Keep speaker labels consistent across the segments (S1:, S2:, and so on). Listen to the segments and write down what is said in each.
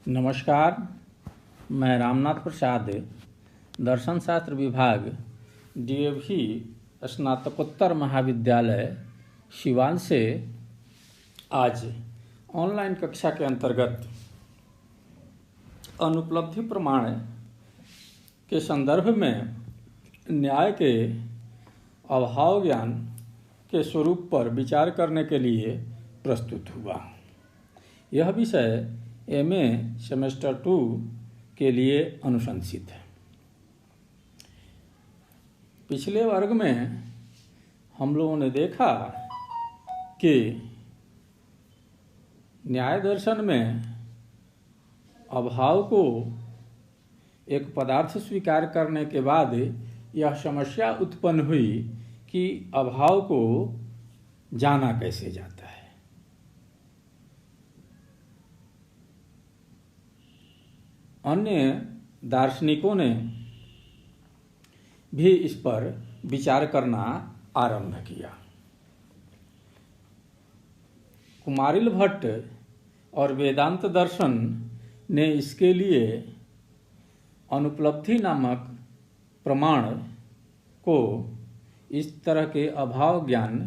S1: नमस्कार, मैं रामनाथ प्रसाद, दर्शन शास्त्र विभाग, डीएवी स्नातकोत्तर महाविद्यालय सिवान से आज ऑनलाइन कक्षा के अंतर्गत अनुपलब्धि प्रमाण के संदर्भ में न्याय के अभाव ज्ञान के स्वरूप पर विचार करने के लिए प्रस्तुत हुआ। यह विषय एमए सेमेस्टर 2 के लिए अनुशंसित है। पिछले वर्ग में हम लोगों ने देखा कि न्याय दर्शन में अभाव को एक पदार्थ स्वीकार करने के बाद यह समस्या उत्पन्न हुई कि अभाव को जाना कैसे जाता है। अन्य दार्शनिकों ने भी इस पर विचार करना आरंभ किया। कुमारिल भट्ट और वेदांत दर्शन ने इसके लिए अनुपलब्धि नामक प्रमाण को इस तरह के अभाव ज्ञान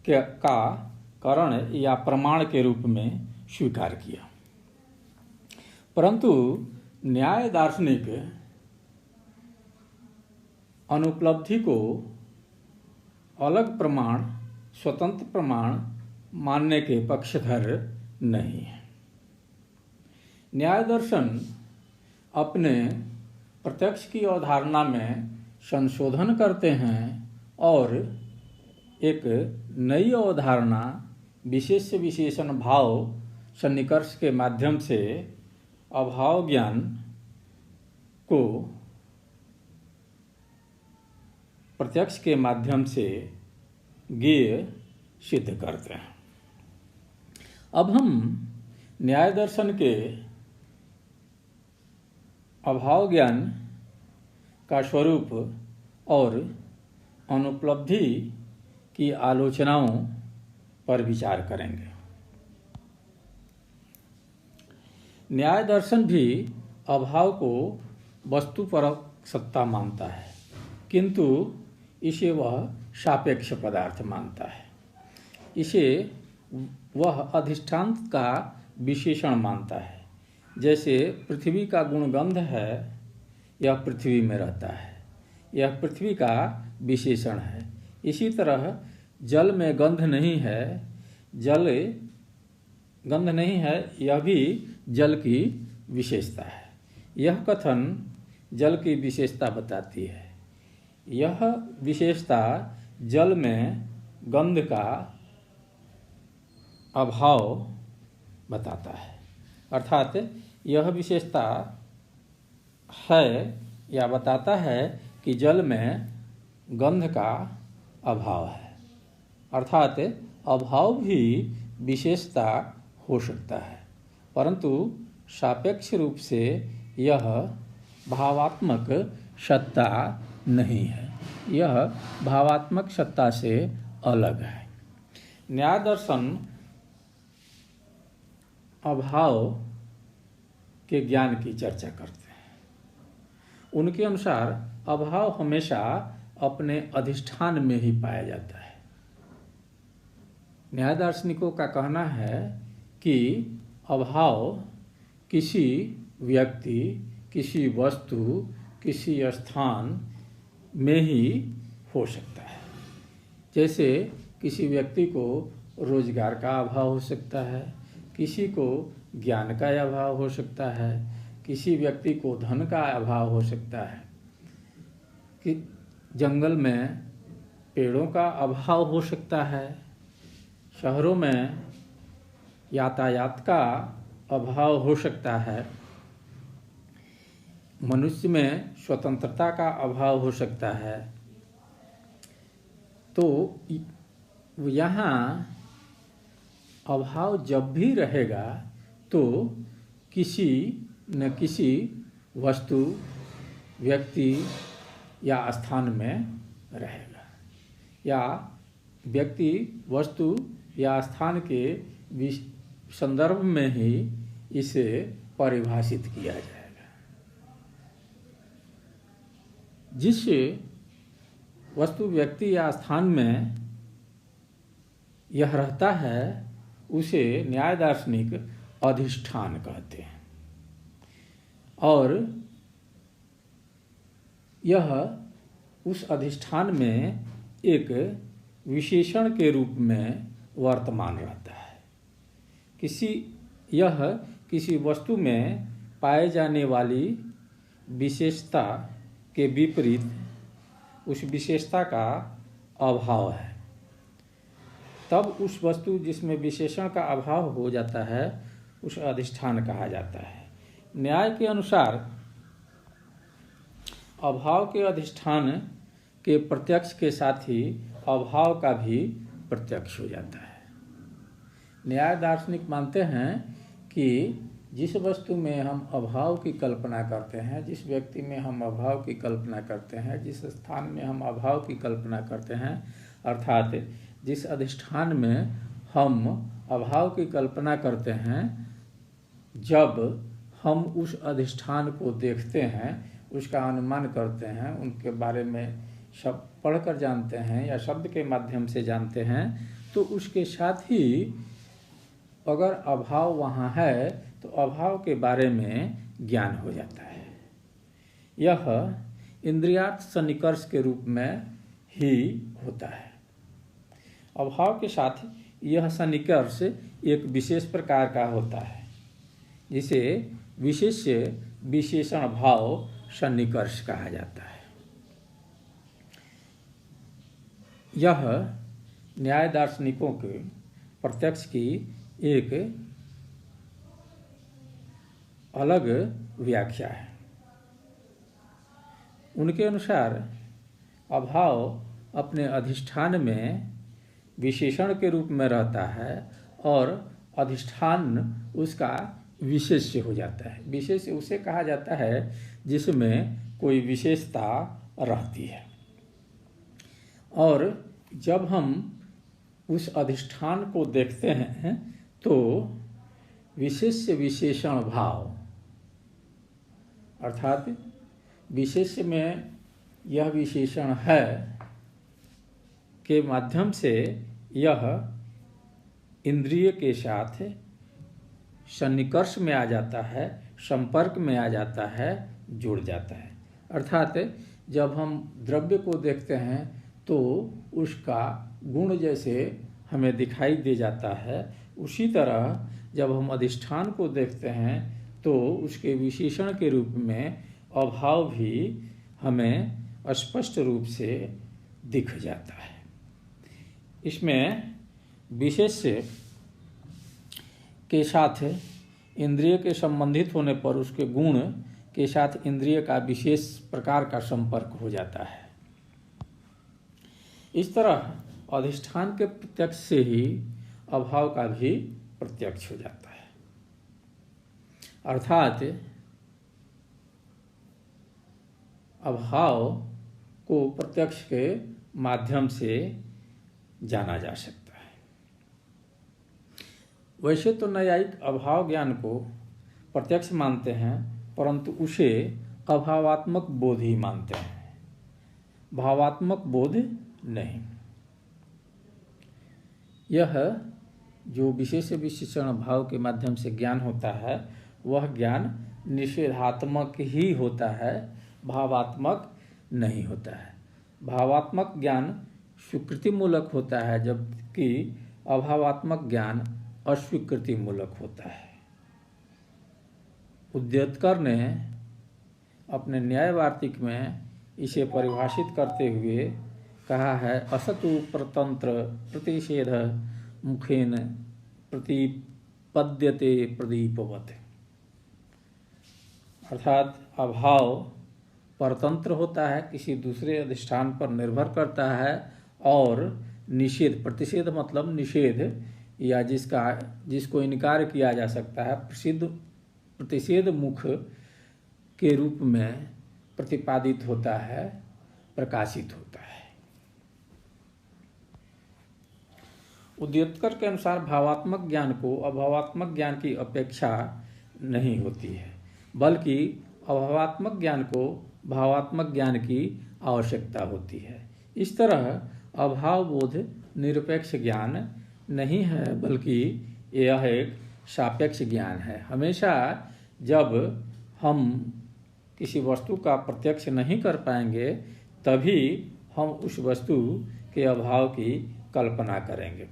S1: का कारण या प्रमाण के रूप में स्वीकार किया, परंतु न्याय दार्शनिक अनुपलब्धि को अलग प्रमाण, स्वतंत्र प्रमाण मानने के पक्षधर नहीं है। न्याय दर्शन अपने प्रत्यक्ष की अवधारणा में संशोधन करते हैं और एक नई अवधारणा विशेष विशेषण भाव सन्निकर्ष के माध्यम से अभाव ज्ञान को प्रत्यक्ष के माध्यम से ज्ञेय सिद्ध करते हैं। अब हम न्याय दर्शन के अभाव ज्ञान का स्वरूप और अनुपलब्धि की आलोचनाओं पर विचार करेंगे। न्याय दर्शन भी अभाव को वस्तुपरक सत्ता मानता है, किंतु इसे वह सापेक्ष पदार्थ मानता है। इसे वह अधिष्ठान का विशेषण मानता है। जैसे पृथ्वी का गुणगंध है, यह पृथ्वी में रहता है, यह पृथ्वी का विशेषण है। इसी तरह जल में गंध नहीं है, जल गंध नहीं है, यह भी जल की विशेषता है। यह कथन जल की विशेषता बताती है। यह विशेषता जल में गंध का अभाव बताता है, अर्थात यह विशेषता है या बताता है कि जल में गंध का अभाव है, अर्थात अभाव भी विशेषता हो सकता है, परंतु सापेक्ष रूप से यह भावात्मक सत्ता नहीं है। यह भावात्मक सत्ता से अलग है। न्याय दर्शन अभाव के ज्ञान की चर्चा करते हैं। उनके अनुसार अभाव हमेशा अपने अधिष्ठान में ही पाया जाता है। न्याय दार्शनिकों का कहना है कि अभाव किसी व्यक्ति, किसी वस्तु, किसी स्थान में ही हो सकता है। जैसे किसी व्यक्ति को रोजगार का अभाव हो सकता है, किसी को ज्ञान का अभाव हो सकता है, किसी व्यक्ति को धन का अभाव हो सकता है, कि जंगल में पेड़ों का अभाव हो सकता है, शहरों में यातायात का अभाव हो सकता है, मनुष्य में स्वतंत्रता का अभाव हो सकता है। तो यहाँ अभाव जब भी रहेगा तो किसी न किसी वस्तु, व्यक्ति या स्थान में रहेगा, या व्यक्ति, वस्तु या स्थान के संदर्भ में ही इसे परिभाषित किया जाएगा। जिस वस्तु, व्यक्ति या स्थान में यह रहता है उसे न्याय दार्शनिक अधिष्ठान कहते हैं, और यह उस अधिष्ठान में एक विशेषण के रूप में वर्तमान रहता है। किसी वस्तु में पाए जाने वाली विशेषता के विपरीत उस विशेषता का अभाव है, तब उस वस्तु जिसमें विशेषण का अभाव हो जाता है उस अधिष्ठान कहा जाता है। न्याय के अनुसार अभाव के अधिष्ठान के प्रत्यक्ष के साथ ही अभाव का भी प्रत्यक्ष हो जाता है। न्याय दार्शनिक मानते हैं कि जिस वस्तु में हम अभाव की कल्पना करते हैं, जिस व्यक्ति में हम अभाव की कल्पना करते हैं, जिस स्थान में हम अभाव की कल्पना करते हैं, अर्थात जिस अधिष्ठान में हम अभाव की कल्पना करते हैं, जब हम उस अधिष्ठान को देखते हैं, उसका अनुमान करते हैं, उनके बारे में शब्द पढ़कर जानते हैं या शब्द के माध्यम से जानते हैं, तो उसके साथ ही अगर अभाव वहाँ है तो अभाव के बारे में ज्ञान हो जाता है। यह इंद्रियार्थ सन्निकर्ष के रूप में ही होता है। अभाव के साथ यह सन्निकर्ष एक विशेष प्रकार का होता है, जिसे विशेष्य विशेषण भाव सन्निकर्ष कहा जाता है। यह न्याय दार्शनिकों के प्रत्यक्ष की एक अलग व्याख्या है। उनके अनुसार अभाव अपने अधिष्ठान में विशेषण के रूप में रहता है और अधिष्ठान उसका विशेष्य हो जाता है। विशेष्य उसे कहा जाता है जिसमें कोई विशेषता रहती है, और जब हम उस अधिष्ठान को देखते हैं तो विशेष्य विशेषण भाव, अर्थात विशेष्य में यह विशेषण है के माध्यम से यह इंद्रिय के साथ सन्निकर्ष में आ जाता है, संपर्क में आ जाता है, जुड़ जाता है। अर्थात जब हम द्रव्य को देखते हैं तो उसका गुण जैसे हमें दिखाई दे जाता है, उसी तरह जब हम अधिष्ठान को देखते हैं तो उसके विशेषण के रूप में अभाव भी हमें स्पष्ट रूप से दिख जाता है। इसमें विशेष्य के साथ इंद्रिय के संबंधित होने पर उसके गुण के साथ इंद्रिय का विशेष प्रकार का संपर्क हो जाता है। इस तरह अधिष्ठान के प्रत्यक्ष से ही अभाव का भी प्रत्यक्ष हो जाता है। अर्थात अभाव को प्रत्यक्ष के माध्यम से जाना जा सकता है। वैसे तो न्यायिक अभाव ज्ञान को प्रत्यक्ष मानते हैं, परंतु उसे अभावात्मक बोध ही मानते हैं, भावात्मक बोध नहीं। यह जो विशेष विशेषण भाव के माध्यम से ज्ञान होता है वह ज्ञान निषेधात्मक ही होता है, भावात्मक नहीं होता है। भावात्मक ज्ञान स्वीकृति मूलक होता है, जबकि अभावात्मक ज्ञान अस्वीकृति मूलक होता है। उद्यतकर ने अपने न्याय वार्तिक में इसे परिभाषित करते हुए कहा है, असतु परतंत्र प्रतिषेध मुखेन प्रतिपद्यते प्रदीपवत्। अर्थात अभाव परतंत्र होता है, किसी दूसरे अधिष्ठान पर निर्भर करता है, और निषेध, प्रतिषेध मतलब निषेध या जिसको इनकार किया जा सकता है, प्रतिषेध मुख के रूप में प्रतिपादित होता है, प्रकाशित होता है। उद्यतकर के अनुसार भावात्मक ज्ञान को अभावात्मक ज्ञान की अपेक्षा नहीं होती है, बल्कि अभावात्मक ज्ञान को भावात्मक ज्ञान की आवश्यकता होती है। इस तरह अभाव बोध निरपेक्ष ज्ञान नहीं है, बल्कि यह एक सापेक्ष ज्ञान है। हमेशा जब हम किसी वस्तु का प्रत्यक्ष नहीं कर पाएंगे, तभी हम उस वस्तु के अभाव की कल्पना करेंगे।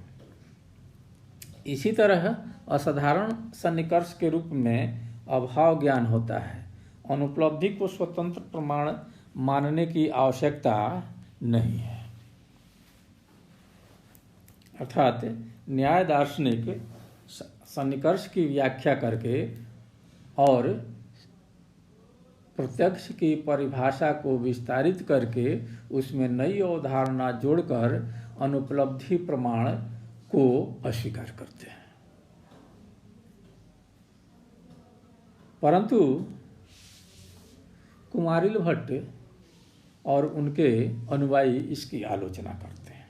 S1: इसी तरह असाधारण सन्निकर्ष के रूप में अभाव ज्ञान होता है। अनुपलब्धि को स्वतंत्र प्रमाण मानने की आवश्यकता नहीं है। अर्थात न्याय दार्शनिक सन्निकर्ष की व्याख्या करके और प्रत्यक्ष की परिभाषा को विस्तारित करके उसमें नई अवधारणा जोड़कर अनुपलब्धि प्रमाण को अस्वीकार करते हैं। परंतु कुमारिल भट्ट और उनके अनुयायी इसकी आलोचना करते हैं।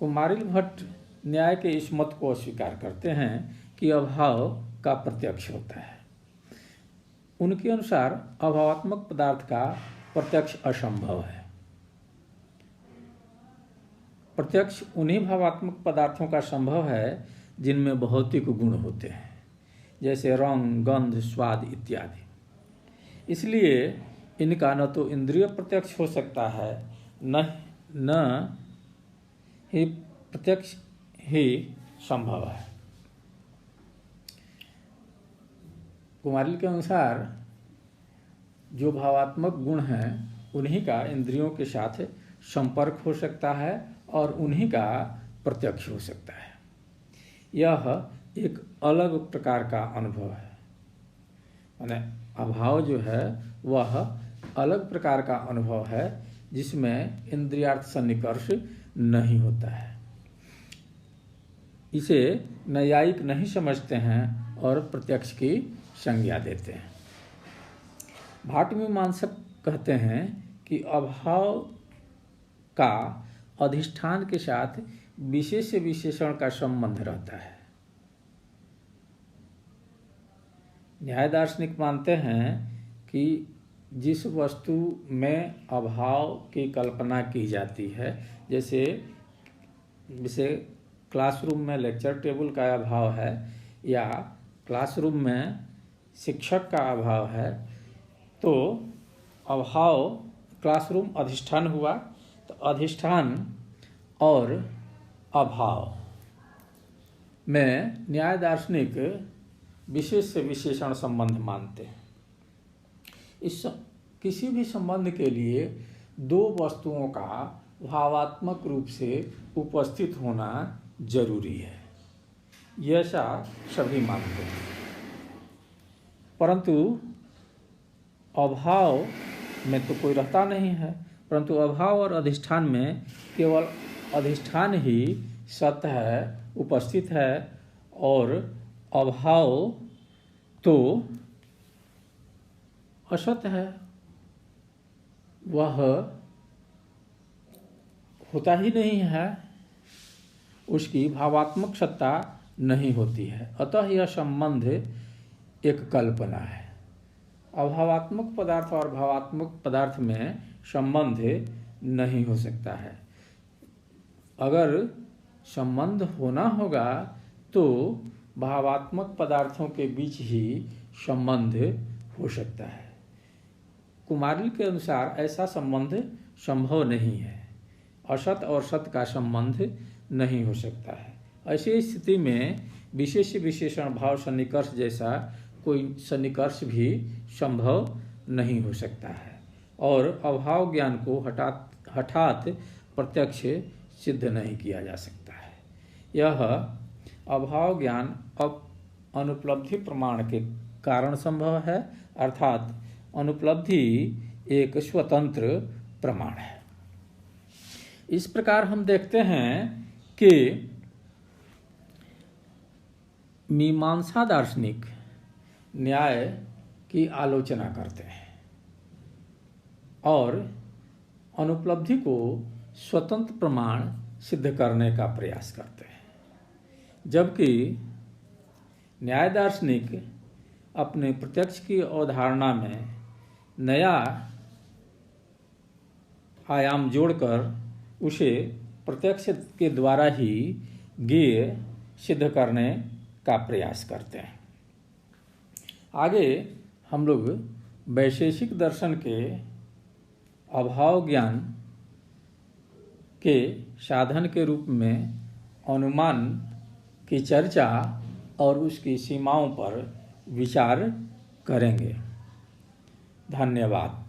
S1: कुमारिल भट्ट न्याय के इस मत को अस्वीकार करते हैं कि अभाव का प्रत्यक्ष होता है। उनके अनुसार अभावात्मक पदार्थ का प्रत्यक्ष असंभव है। प्रत्यक्ष उन्हीं भावात्मक पदार्थों का संभव है जिनमें भौतिक गुण होते हैं, जैसे रंग, गंध, स्वाद इत्यादि। इसलिए इनका न तो इंद्रिय प्रत्यक्ष हो सकता है, न ही प्रत्यक्ष ही संभव है। कुमारिल के अनुसार जो भावात्मक गुण हैं उन्हीं का इंद्रियों के साथ संपर्क हो सकता है और उन्हीं का प्रत्यक्ष हो सकता है। यह एक अलग प्रकार का अनुभव है। माने अभाव जो है वह अलग प्रकार का अनुभव है जिसमें इंद्रियार्थ सन्निकर्ष नहीं होता है। इसे न्यायिक नहीं समझते हैं और प्रत्यक्ष की संज्ञा देते हैं। भाट मीमांसक कहते हैं कि अभाव का अधिष्ठान के साथ विशेष विशेषण का संबंध रहता है। न्याय दार्शनिक मानते हैं कि जिस वस्तु में अभाव की कल्पना की जाती है, जैसे क्लासरूम में लेक्चर टेबल का अभाव है या क्लासरूम में शिक्षक का अभाव है, तो अभाव क्लासरूम अधिष्ठान हुआ। तो अधिष्ठान और अभाव में न्याय दार्शनिक विशेष से विशेषण संबंध मानते हैं। किसी भी संबंध के लिए दो वस्तुओं का भावात्मक रूप से उपस्थित होना जरूरी है, यह ऐसा सभी मानते हैं। परंतु अभाव में तो कोई रहता नहीं है, परंतु अभाव और अधिष्ठान में केवल अधिष्ठान ही सत्य है, उपस्थित है, और अभाव तो असत है, वह होता ही नहीं है, उसकी भावात्मक सत्ता नहीं होती है। अतः यह संबंध एक कल्पना है। अभावात्मक पदार्थ और भावात्मक पदार्थ में संबंध नहीं हो सकता है। अगर संबंध होना होगा तो भावात्मक पदार्थों के बीच ही संबंध हो सकता है। कुमारिल के अनुसार ऐसा संबंध संभव नहीं है। असत और सत का संबंध नहीं हो सकता है। ऐसी स्थिति में विशेष विशेषण भाव सन्निकर्ष जैसा कोई सन्निकर्ष भी संभव नहीं हो सकता है, और अभाव ज्ञान को हठात प्रत्यक्ष सिद्ध नहीं किया जा सकता है। यह अभाव ज्ञान अब अनुपलब्धि प्रमाण के कारण संभव है, अर्थात अनुपलब्धि एक स्वतंत्र प्रमाण है। इस प्रकार हम देखते हैं कि मीमांसा दार्शनिक न्याय की आलोचना करते हैं और अनुपलब्धि को स्वतंत्र प्रमाण सिद्ध करने का प्रयास करते हैं, जबकि न्याय दार्शनिक अपने प्रत्यक्ष की अवधारणा में नया आयाम जोड़कर उसे प्रत्यक्ष के द्वारा ही ज्ञेय सिद्ध करने का प्रयास करते हैं। आगे हम लोग वैशेषिक दर्शन के अभाव ज्ञान के साधन के रूप में अनुमान की चर्चा और उसकी सीमाओं पर विचार करेंगे। धन्यवाद।